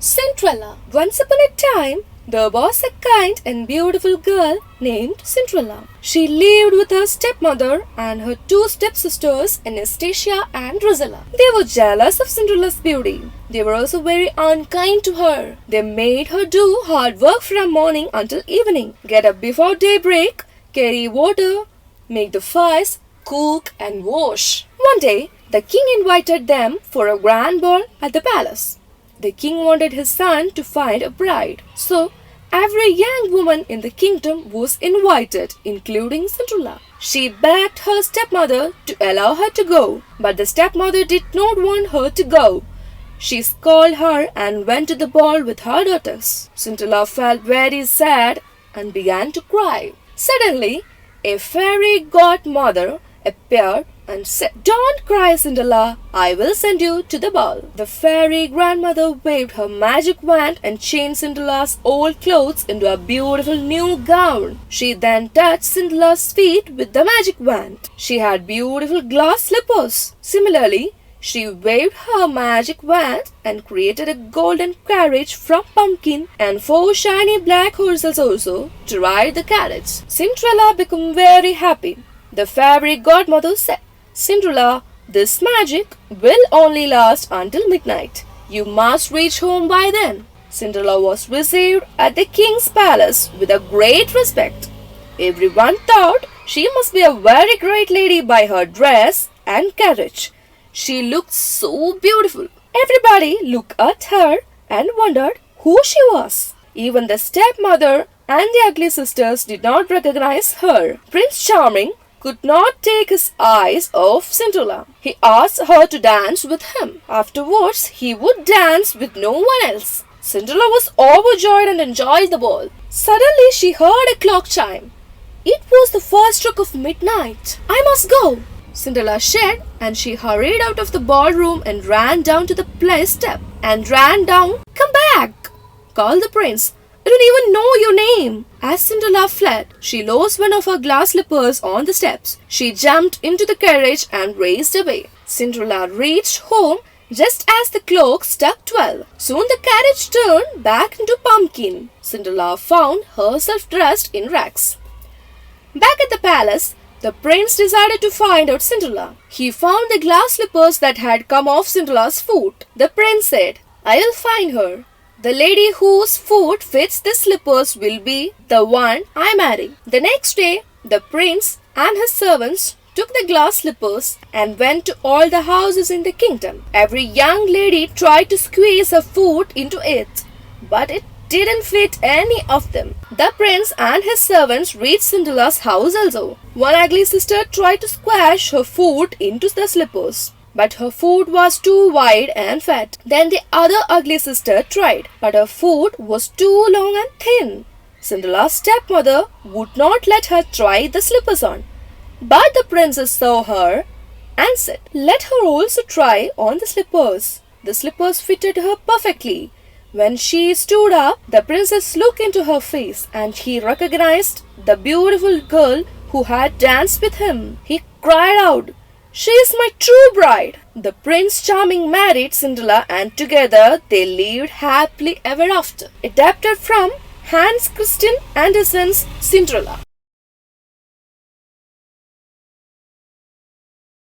Cinderella. Once upon a time, there was a kind and beautiful girl named Cinderella. She lived with her stepmother and her two stepsisters, Anastasia and Drusilla. They were jealous of Cinderella's beauty. They were also very unkind to her. They made her do hard work from morning until evening, get up before daybreak, carry water, make the fires, cook and wash. One day, the king invited them for a grand ball at the palace. The king wanted his son to find a bride, so every young woman in the kingdom was invited, including Cinderella. She begged her stepmother to allow her to go, but the stepmother did not want her to go. She scolded her and went to the ball with her daughters. Cinderella felt very sad and began to cry. Suddenly, a fairy godmother appeared and said, "Don't cry, Cinderella. I will send you to the ball." The fairy grandmother waved her magic wand and changed Cinderella's old clothes into a beautiful new gown. She then touched Cinderella's feet with the magic wand. She had beautiful glass slippers. Similarly, she waved her magic wand and created a golden carriage from pumpkin and 4 shiny black horses also to ride the carriage. Cinderella became very happy. The fairy godmother said, "Cinderella, this magic will only last until midnight. You must reach home by then." Cinderella was received at the king's palace with a great respect. Everyone thought she must be a very great lady by her dress and carriage. She looked so beautiful. Everybody looked at her and wondered who she was. Even the stepmother and the ugly sisters did not recognize her. Prince Charming could not take his eyes off Cinderella. He asked her to dance with him. Afterwards, he would dance with no one else. Cinderella was overjoyed and enjoyed the ball. Suddenly, she heard a clock chime. It was the first stroke of midnight. "I must go," Cinderella said, and she hurried out of the ballroom and ran down to the place step and ran down. "Come back," called the prince. "I don't even know your name." As Cinderella fled, she lost one of her glass slippers on the steps. She jumped into the carriage and raced away. Cinderella reached home just as the clock struck 12. Soon the carriage turned back into pumpkin. Cinderella found herself dressed in rags. Back at the palace, the prince decided to find out Cinderella. He found the glass slippers that had come off Cinderella's foot. The prince said, "I will find her. The lady whose foot fits the slippers will be the one I marry." The next day, the prince and his servants took the glass slippers and went to all the houses in the kingdom. Every young lady tried to squeeze her foot into it, but it didn't fit any of them. The prince and his servants reached Cinderella's house also. One ugly sister tried to squash her foot into the slippers, but her foot was too wide and fat. Then the other ugly sister tried, but her foot was too long and thin. Cinderella's stepmother would not let her try the slippers on. But the princess saw her and said, "Let her also try on the slippers." The slippers fitted her perfectly. When she stood up, the princess looked into her face and he recognized the beautiful girl who had danced with him. He cried out, "She is my true bride." The Prince Charming married Cinderella and together they lived happily ever after. Adapted from Hans Christian Andersen's Cinderella.